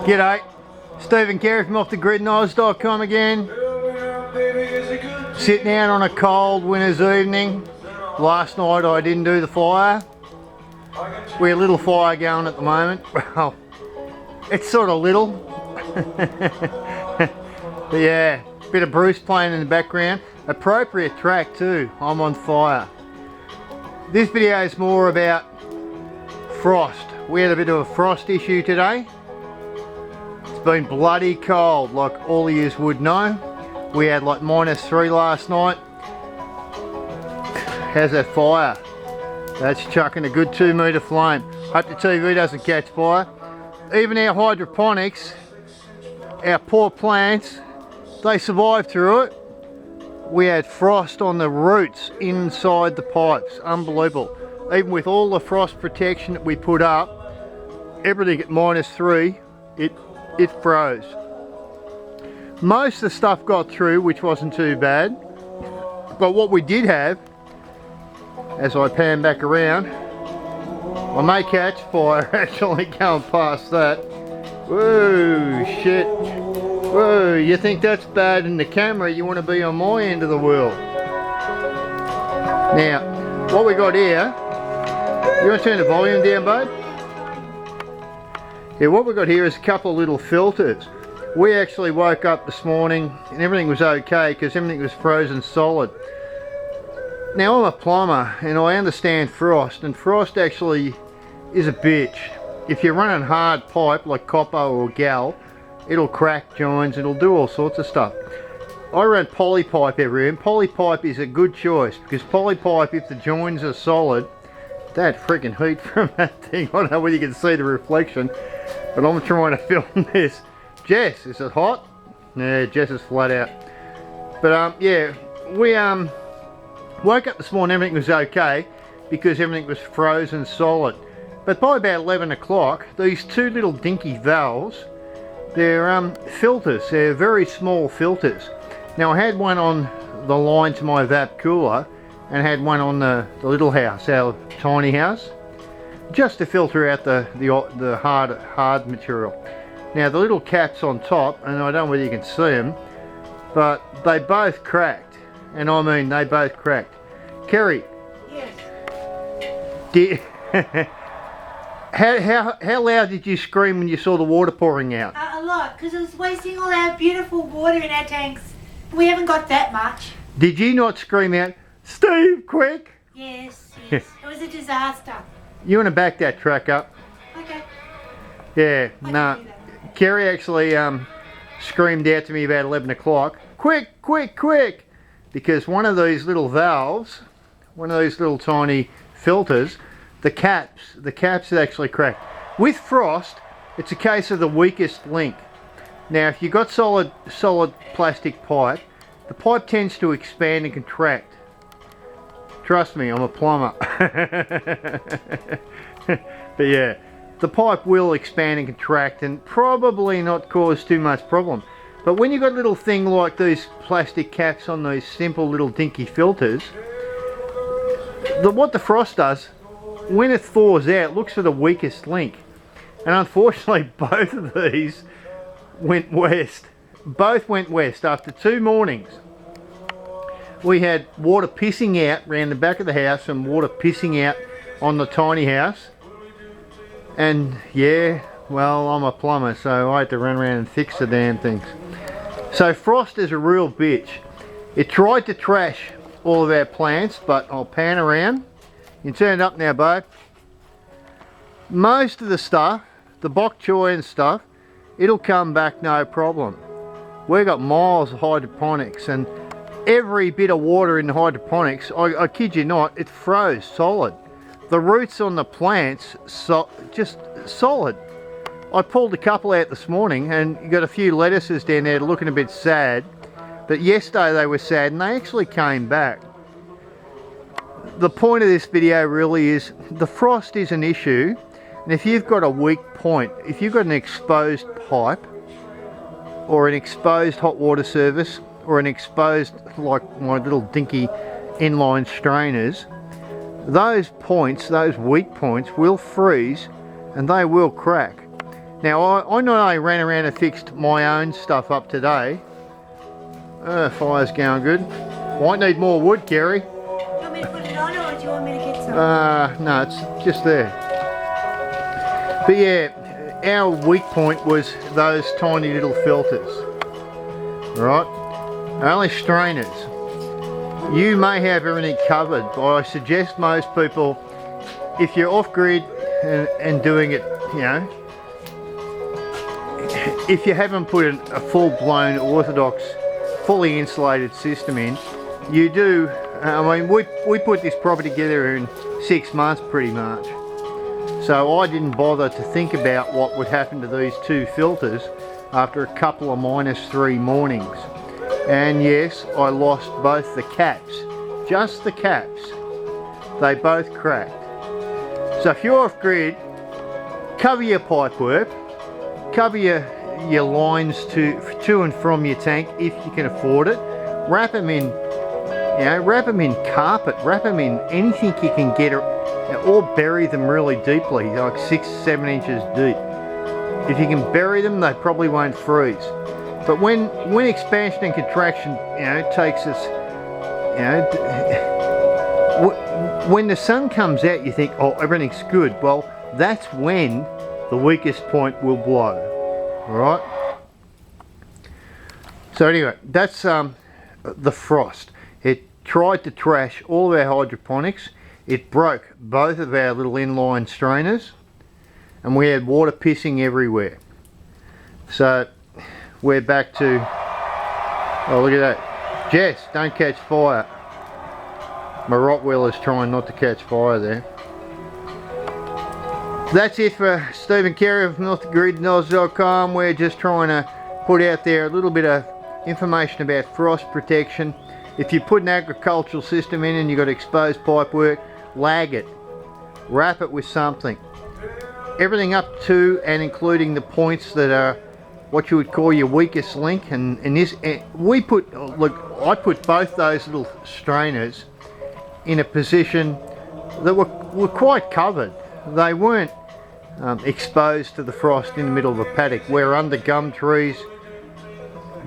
G'day, Stephen Carey from offthegridnoz.com again. Sitting out on a cold winter's evening. Last night I didn't do the fire. We have a little fire going at the moment. Well, it's sort of little. But yeah, bit of Bruce playing in the background. Appropriate track too, I'm on fire. This video is more about frost. We had a bit of a frost issue today. It's been bloody cold, like all of yous would know. We had like -3 last night. How's that fire? That's chucking a good 2 metre flame. Hope the TV doesn't catch fire. Even our hydroponics, our poor plants, they survived through it. We had frost on the roots inside the pipes. Unbelievable. Even with all the frost protection that we put up, everything at -3, it froze. Most of the stuff got through, which wasn't too bad. But what we did have, as I pan back around, I may catch fire actually going past that. Whoa, shit. Whoa, you think that's bad in the camera, you want to be on my end of the world. Now, what we got here, you want to turn the volume down, bud? Yeah, what we got here is a couple of little filters. We actually woke up this morning and everything was okay because everything was frozen solid. Now I'm a plumber and I understand frost, and frost actually is a bitch. If you're running hard pipe like copper or gal, it'll crack joints, it'll do all sorts of stuff. I run poly pipe everywhere, and poly pipe is a good choice because poly pipe, if the joints are solid, that freaking heat from that thing, I don't know whether you can see the reflection, but I'm trying to film this. Jess, is it hot? Yeah, Jess is flat out. But yeah, we woke up this morning, everything was okay because everything was frozen solid. But by about 11 o'clock, these two little dinky valves, they're filters, they're very small filters. Now I had one on the line to my vap cooler and had one on the little house, our tiny house, just to filter out the hard material. Now the little caps on top, and I don't know whether you can see them, but they both cracked, and I mean they both cracked. Kerry. Yes. How loud did you scream when you saw the water pouring out? A lot, because it was wasting all our beautiful water in our tanks. We haven't got that much. Did you not scream out, Steve, quick? Yes, yes. It was a disaster. You want to back that truck up? Okay. Yeah, no. Kerry actually screamed out to me about 11 o'clock, quick, quick, quick, because one of these little valves, one of those little tiny filters, the caps had actually cracked. With frost, it's a case of the weakest link. Now if you've got solid plastic pipe, the pipe tends to expand and contract. Trust me, I'm a plumber. But yeah, the pipe will expand and contract and probably not cause too much problem. But when you've got a little thing like these plastic caps on these simple little dinky filters, what the frost does, when it thaws out, looks for the weakest link. And unfortunately both of these went west. Both went west after 2 mornings. We had water pissing out around the back of the house and water pissing out on the tiny house. And yeah, well, I'm a plumber, so I had to run around and fix the damn things. So frost is a real bitch. It tried to trash all of our plants, but I'll pan around. You can turn it up now, babe. Most of the stuff, the bok choy and stuff, it'll come back no problem. We've got miles of hydroponics, and every bit of water in the hydroponics, I kid you not, it froze solid. The roots on the plants, just solid. I pulled a couple out this morning and you got a few lettuces down there looking a bit sad, but yesterday they were sad and they actually came back. The point of this video really is the frost is an issue, and if you've got a weak point, if you've got an exposed pipe or an exposed hot water service or an exposed, like my little dinky inline strainers, those points, those weak points will freeze and they will crack. Now I not only ran around and fixed my own stuff up today. Fire's going good. Might need more wood, Kerry. Do you want me to put it on, or do you want me to get some? No, it's just there. But yeah, our weak point was those tiny little filters. Right? Only strainers. You may have everything covered, but I suggest most people, if you're off grid and doing it, you know, if you haven't put a full-blown orthodox, fully insulated system in, you do. I mean, we put this property together in 6 months pretty much. So I didn't bother to think about what would happen to these two filters after a couple of -3 mornings. And yes, I lost both the caps, just the caps. They both cracked. So if you're off grid, cover your pipe work, cover your lines to and from your tank if you can afford it. Wrap them in, you know, wrap them in carpet, wrap them in anything you can get, or bury them really deeply, like 6-7 inches deep. If you can bury them, they probably won't freeze. But when expansion and contraction, you know, takes us, you know, when the sun comes out, you think, oh, everything's good. Well, that's when the weakest point will blow. All right. So anyway, that's the frost. It tried to trash all of our hydroponics. It broke both of our little inline strainers, and we had water pissing everywhere. So we're back to, oh look at that. Jess, don't catch fire. My Rottweiler's trying not to catch fire there. That's it for Stephen Carey of NorthGridNoz.com. We're just trying to put out there a little bit of information about frost protection. If you put an agricultural system in and you've got exposed pipe work, lag it. Wrap it with something. Everything up to and including the points that are what you would call your weakest link. And this, we put, look, I put both those little strainers in a position that were quite covered. They weren't exposed to the frost in the middle of a paddock. We're under gum trees.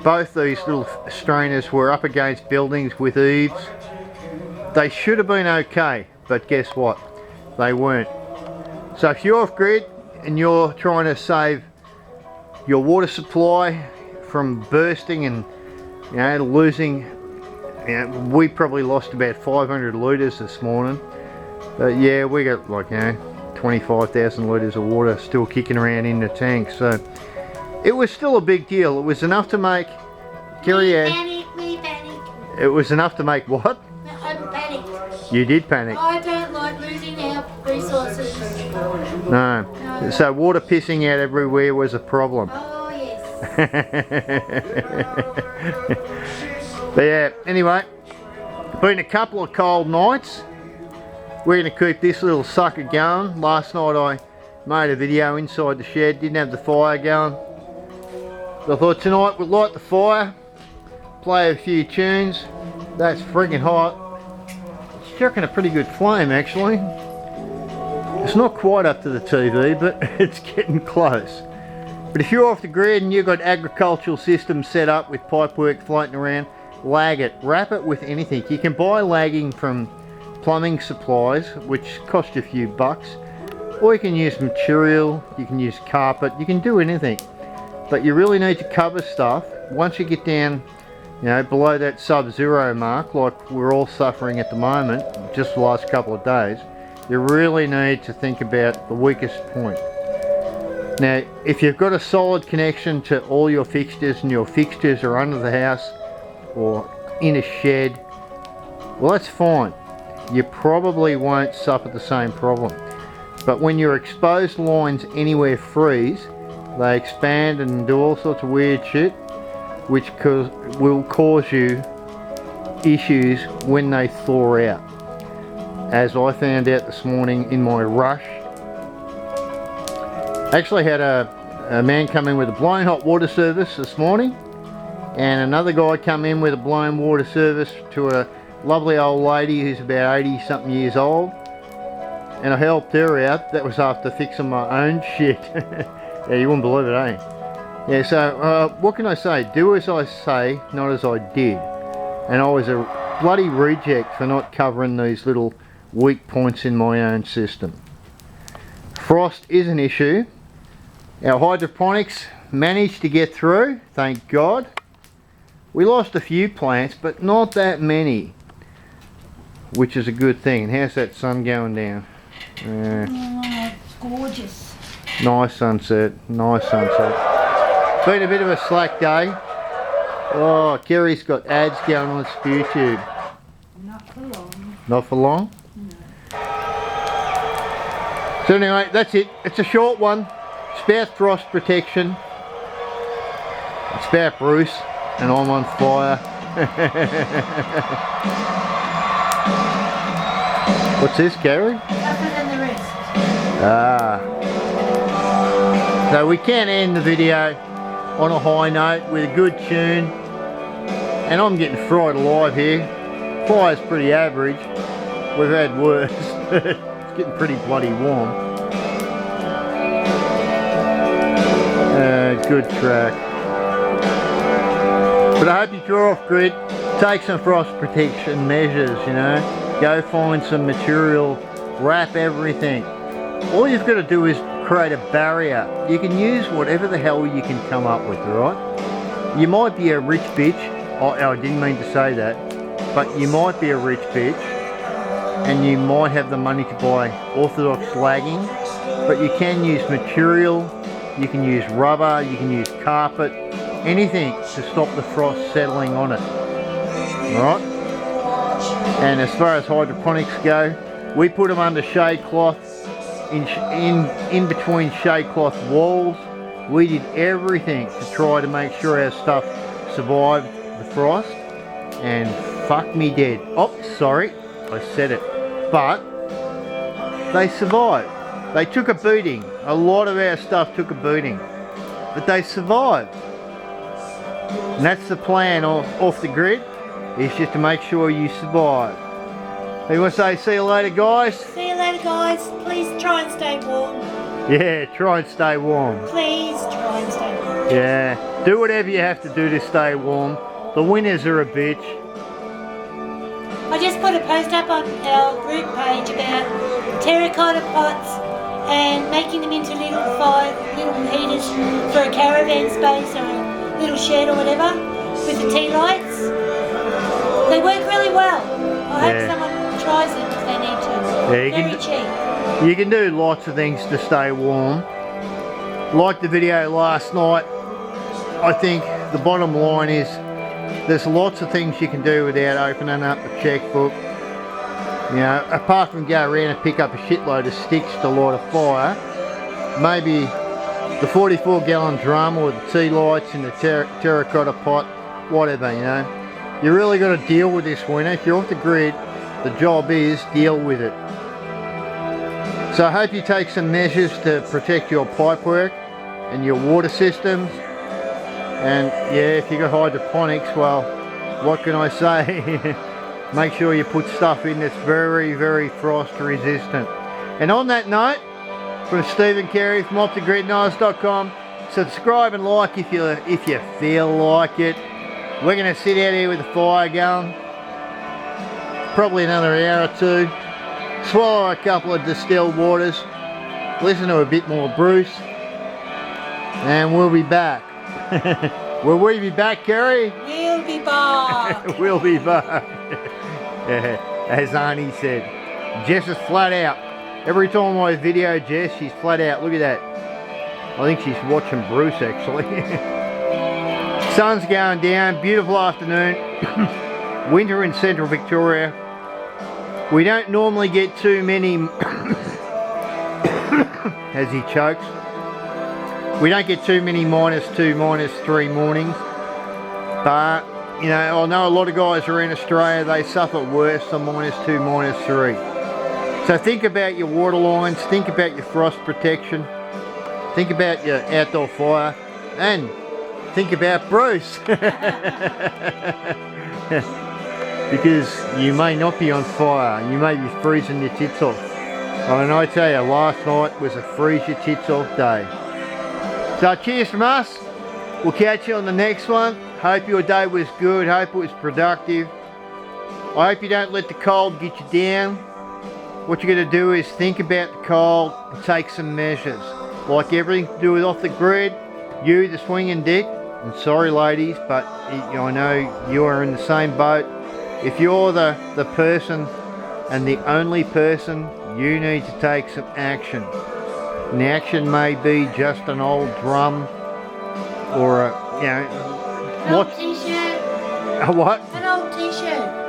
Both these little strainers were up against buildings with eaves. They should have been okay, but guess what? They weren't. So if you're off grid and you're trying to save your water supply from bursting and, you know, losing, you know, we probably lost about 500 litres this morning. But yeah, we got like, you know, 25,000 litres of water still kicking around in the tank. So it was still a big deal. It was enough to make Kerry. Me panic. It was enough to make what? I panicked. You did panic. I don't like losing our resources. No. So water pissing out everywhere was a problem. Oh yes. But yeah, anyway, been a couple of cold nights. We're going to keep this little sucker going. Last night I made a video inside the shed, didn't have the fire going. So I thought tonight we'll light the fire, play a few tunes. That's friggin' hot. It's chucking a pretty good flame actually. It's not quite up to the TV, but it's getting close. But if you're off the grid and you've got agricultural systems set up with pipework floating around, lag it. Wrap it with anything. You can buy lagging from plumbing supplies, which cost you a few bucks, or you can use material, you can use carpet, you can do anything. But you really need to cover stuff. Once you get down, you know, below that sub-zero mark, like we're all suffering at the moment, just the last couple of days, you really need to think about the weakest point. Now, if you've got a solid connection to all your fixtures and your fixtures are under the house or in a shed, well, that's fine. You probably won't suffer the same problem. But when your exposed lines anywhere freeze, they expand and do all sorts of weird shit, which will cause you issues when they thaw out. As I found out this morning in my rush. I actually had a man come in with a blown hot water service this morning, and another guy come in with a blown water service to a lovely old lady who's about 80 something years old, and I helped her out. That was after fixing my own shit. Yeah, you wouldn't believe it, eh? Yeah, so what can I say? Do as I say, not as I did. And I was a bloody reject for not covering these little weak points in my own system. Frost is an issue. Our hydroponics managed to get through, thank God. We lost a few plants, but not that many, which is a good thing. And how's that sun going down? Oh, it's gorgeous. Nice sunset, nice sunset. Been a bit of a slack day. Oh, Kerry's got ads going on YouTube. Not for long. Not for long? No. So anyway, that's it. It's a short one. It's about frost protection. It's about Bruce, and I'm on fire. What's this, Kerry? Tougher than the rest. Ah. So we can end the video on a high note with a good tune. And I'm getting fried alive here. Fire's pretty average. We've had worse. It's getting pretty bloody warm. Good track. But I hope if you're off grid, take some frost protection measures, you know. Go find some material, wrap everything. All you've got to do is create a barrier. You can use whatever the hell you can come up with, right? You might be a rich bitch. I didn't mean to say that, but you might be a rich bitch and you might have the money to buy orthodox slagging, but you can use material, you can use rubber, you can use carpet, anything to stop the frost settling on it. Alright? And as far as hydroponics go, we put them under shade cloth, in between shade cloth walls. We did everything to try to make sure our stuff survived the frost, and fuck me dead. Oh, sorry, I said it. But they survived. They took a beating. A lot of our stuff took a beating, but they survived. And that's the plan off the grid, is just to make sure you survive. You want to say see you later, guys? See you later, guys. Please try and stay warm. Yeah, try and stay warm. Please try and stay warm. Yeah, do whatever you have to do to stay warm. The winters are a bitch. I just put a post up on our group page about terracotta pots and making them into little heaters for a caravan space or a little shed or whatever with the tea lights. They work really well. I hope someone tries them if they need to. Yeah, very cheap. You can do lots of things to stay warm. Like the video last night, I think the bottom line is there's lots of things you can do without opening up the checkbook. You know, apart from go around and pick up a shitload of sticks to light a fire, maybe the 44-gallon drum or the tea lights in the terracotta pot, whatever, you know. You really got to deal with this winter. If you're off the grid, the job is deal with it. So I hope you take some measures to protect your pipework and your water systems. And yeah, if you got hydroponics, well, what can I say? Make sure you put stuff in that's very, very frost resistant. And on that note, from Stephen Carey from OffTheGridKnives.com, subscribe and like if you feel like it. We're going to sit out here with the fire going, probably another hour or two, swallow a couple of distilled waters, listen to a bit more Bruce, and we'll be back. Will we be back, Kerry? We'll be back. We'll be back. Yeah, as Arnie said, Jess is flat out. Every time I video Jess, she's flat out. Look at that. I think she's watching Bruce actually. Sun's going down, beautiful afternoon. Winter in central Victoria. We don't normally get too many, as he chokes, we don't get too many -2, -3 mornings. But, you know, I know a lot of guys are in Australia, they suffer worse than -2, -3. So think about your water lines, think about your frost protection, think about your outdoor fire, and think about Bruce. Because you may not be on fire, you may be freezing your tits off. I mean, I tell you, last night was a freeze your tits off day. So cheers from us. We'll catch you on the next one. Hope your day was good. Hope it was productive. I hope you don't let the cold get you down. What you're going to do is think about the cold and take some measures. Like everything to do with off the grid, you, the swinging dick, and sorry ladies, but I know you are in the same boat. If you're the person and the only person, you need to take some action. And the action may be just an old drum or An old t-shirt. a what? An old t-shirt.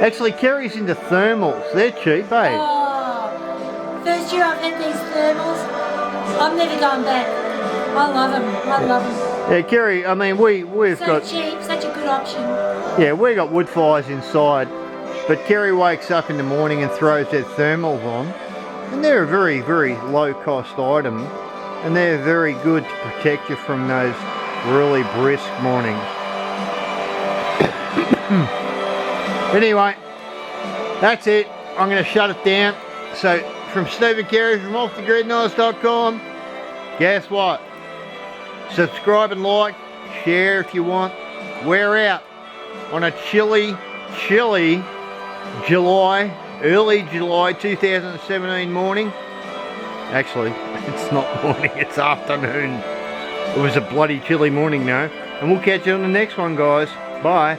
Actually, Kerry's into thermals. They're cheap, eh? Oh, first year I've had these thermals. I'm never going back. I love them. I love them. Yeah, Kerry, I mean, we've So got... cheap, such a good option. Yeah, we got wood fires inside. But Kerry wakes up in the morning and throws their thermals on. And they're a very, very low cost item. And they're very good to protect you from those really brisk mornings. Anyway, that's it. I'm going to shut it down. So, from Stephen Carey from offthegridnice.com, guess what? Subscribe and like, share if you want. We're out on a chilly early July 2017 morning. Actually, it's not morning, it's afternoon. It was a bloody chilly morning now. And we'll catch you on the next one, guys. Bye.